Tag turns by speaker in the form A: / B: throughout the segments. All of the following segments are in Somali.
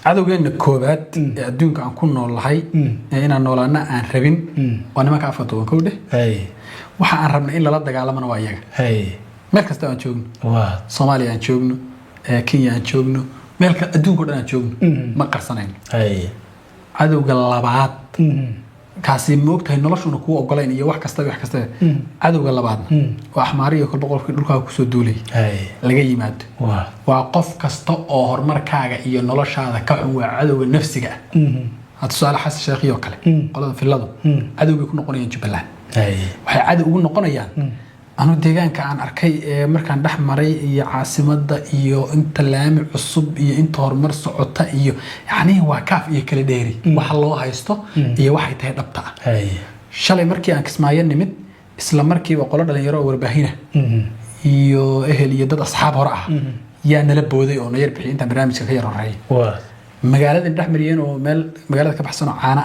A: cadowgeena koobaad ee adduunka aan ku noolahay inaan noolaana aan rabin waa nimanka afka ka udhe waxa aan rabnay in lala dagaalamana waa iyaga meel kasta aan joogno Soomaaliya aan joogno Kenya aan joogno meel ka adduunka dhan aan joogno ma qarsanayn cadowga labaad kaasi moogtahay noloshuna ku ogoleen iyo wax kasta cadowga labaad waa axmaari iyo kolba qofkii dhulka ku soo duulay laga yimaado waa qof kasta oo horumarkaaga iyo noloshaada ka xun waa cadowga nafsiga hada su'aal xasan sheekhiyo kale qolada filadu cadowga ku noqonayaan Jubbaland waxay cadow ugu noqonayaan anu deegaanka aan arkay markaan dhax maray iyo caasimada iyo inta laami cusub iyo inta horumar socota iyo yani waa kaaf iyo kala dheeri waxa loo haysto iyo waxay tahay dhabta shalay markii aan Kismaayo nimid isla markii qolo dhalinyaro warbaahinah iyo ehel iyo dad asxaab hore ah yaa nala booday oo nayar bixin inta barnaamijka ka yar horeeyay magaalada dhax mariyeen oo meel magaalada ka baxsan oo caana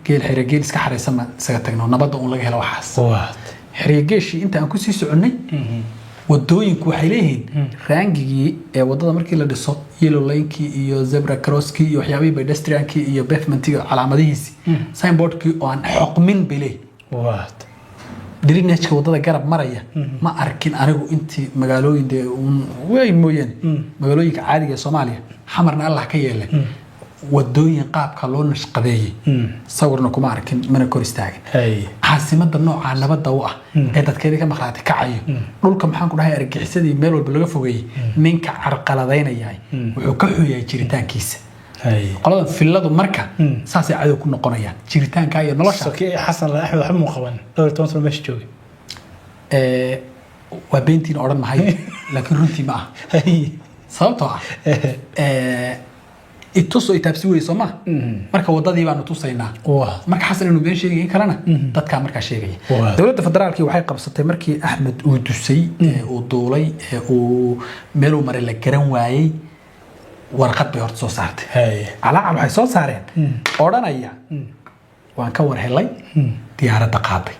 A: geel xire geel iska xareysan isaga tagno nabad oo laga helo waxaas xirigeeshi inta aan ku sii soconay wadooyinku waxay leeyihiin raangigii ee wadada markii la dhiso yellow lane-ki iyo zebra cross-ki iyo waxyaabihii pedestrian-ki iyo pavement-ki calaamadihiisi signboard-ki oo aan xuqmin bilay drainage-ka wadada garab maraya ma arkin anigu intii magaalooyin way mooyeen magaalooyinka caadiga ee Soomaaliya xamarna Allah ka yeelay wadooyin qaabka loo nashqadeeyay sawirna kuma arkin mana kor istaagin caasimada nooca nabadda u ah ee dadkeeda ka maqlaatay kacayo dhulka maxaan ku dhahay argagixisadii meel walba laga fogeeyay ninka carqaladeynaya wuxuu ka xuyay jiritaankiisa qolada filadu marka saasay cadow ku noqonayaan jiritaanka iyo nolosha
B: sokii xasan axmed waxba ma qaban dhowr toban sano meesha joogay
A: waa beentiin oran mahay laakiin runtii ma ah sababtoo ah ituso itaabsi way Soomaa marka wadadii baan tusaynaa marka xasan inuu been sheegay kalena dadka marka sheegay dawladda federaalka waxay qabsatay markii Axmed uu dusay oo duulay oo meel uu maray la garan waayay warqad bay horta soo saartay calaacal waxay soo saareen oranaya waan ka war helay diyaaradda qaaday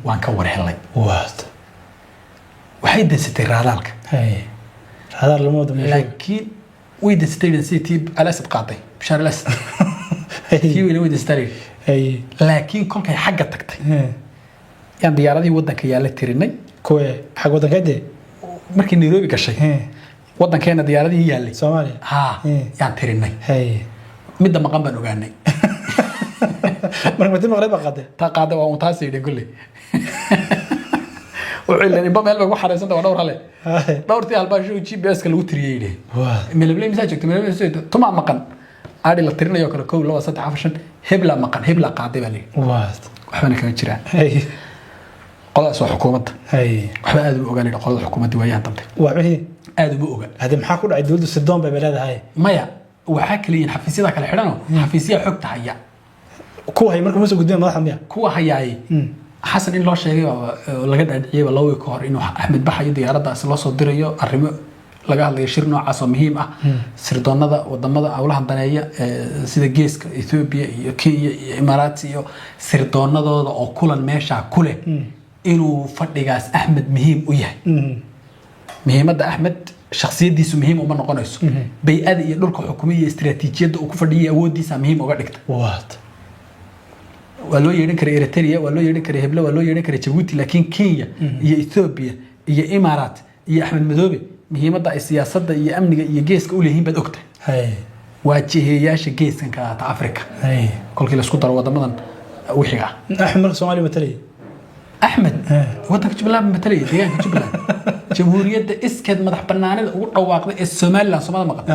A: waan ka war helay waxay dasatay raadaalka
B: raadaal lama wada
A: laakiin ويد ستيفن سيتي الأسد قاطي بشار الأسد كيوي ويد ستيفن لكن كل كي حاجة تكتي يعني ديارتي ودن كيالة تريني
B: كوي حاجة ودن كده
A: مركي نيروبي كشيء ودن كينا ديارتي هي اللي
B: سومالي
A: يعني تريني مدة مقام بنوجاني
B: مركي مغرب قاده
A: تقاده ومتاسي يقول لي وعلني بما يلبق واحد رئيسنا ودور عليه دورتي هالباشو جي بي اس كلو ترييده ملبلي مساجك ملبلي سيد طمع مقن عادي لا ترينا يو كلا كو لو 13 هبلا مقن هبلا قاده بالي waxbana kama jiraan qolada soo xukuumadda waxba aad u ogaanay qolada xukuumadda waayaan dambe
B: waxay
A: aad u ogaan
B: hada maxaa ku dhacay dawladda Suudaan bay leedahay
A: maya waxa kaliya xafiisyada kala xidhano xafiisya xogta haya
B: kuwa hay markuu soo gudbiyay madaxda miya
A: kuwa hayay حسن إن الله شيء لقد عيب الله يكهر إنه أحمد بحي ديارة أصل الله صدريه الرمي لقى الله يشير نوع عصامهم سردان هذا وضم هذا أولها الدنيا سيد جيسك إثيوبيا كي إمارات سردان هذا أو كل الماشى كله إنه فرد أحمد مهم وياه مهم هذا أحمد شخصية دي مهم وما نقنص بيأدي يدرك حكومية استراتيجية وكفردية أودي سامهم وقدرت ولو يرين كري إريتريا ولو يرين كري هبلة ولو يرين كري جيبوتي لكن كينيا هي إثيوبيا هي إمارات هي أحمد مذوبي هي مدة السياسة هي أمن هي جيس كله هي بدأكته واجه ياش جيس كانت أفريقيا كل كلا سكوتر وضمن وحيقة
B: أحمد الصومالي مثلي
A: أحمد وضعك جبلة مثلي ديان جبلة جمهورية إسكاد مدح بنانة وواقع الصومال لا صومال مقط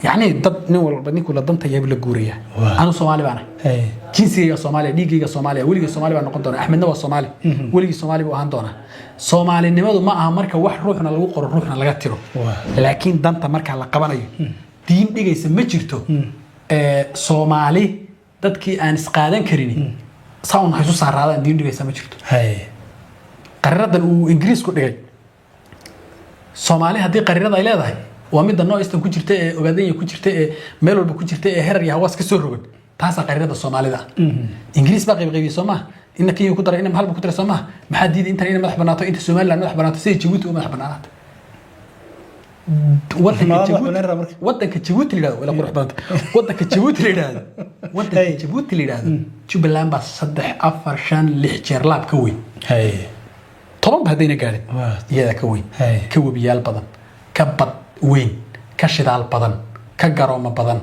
A: يعني ضد نور بدنيك ولا ضمت يجيب لك جورية أنا صومالي بأنا جنسية صومالي ديجي صومالي ولي صومالي بأنا قدنا أحمد نوا صومالي ولي صومالي بوهندونا صومالي نمدو معها مركب واحد روحنا لوقر روحنا لقتره لكن ضمت مركب على قبنا دين ديجي يسمى جرتو صومالي ضدك أن سقادن كريني صاون حسوس عرّا دين ديجي يسمى جرتو قررت الإنجليز كل ديجي صومالي هذه قررت إلى ذا ومن النوع يستن كجرته وبعدين كجرته ميل ولا كجرته هرر يهواس كسرهم تاسع قريرة الصومالي ده إنجليز باقي بغيبي صوما إنك يقدر إن محل بكتر صوما محدد أنت هنا ملح بناته أنت الصومال لأن ملح بناته سيد جوتي وملح بناته waddanka Djibouti la yiraahdo wala qurux badan waddanka Djibouti la yiraahdo Jubaland baa 3 4 5 6 jeer laab ka weyn toban hadayna gaarin iyada ka weyn ka wabiyaal badan ka bad weyn ka shidaal badan ka garoomo badan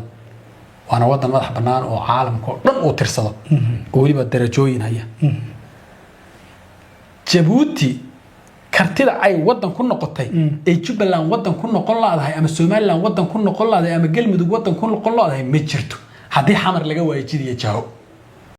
A: waana waddan madax bannaan oo caalamka dhan u tirsado oo waliba darajooyin haya Djibouti kartida ay waddan ku noqotay ee Jubaland waddan ku noqon laadahay ama Somaliland waddan ku noqon laadahay ama Galmudug waddan ku noqon laadahay ma jirto haddii xamar laga waajidiyo jaawo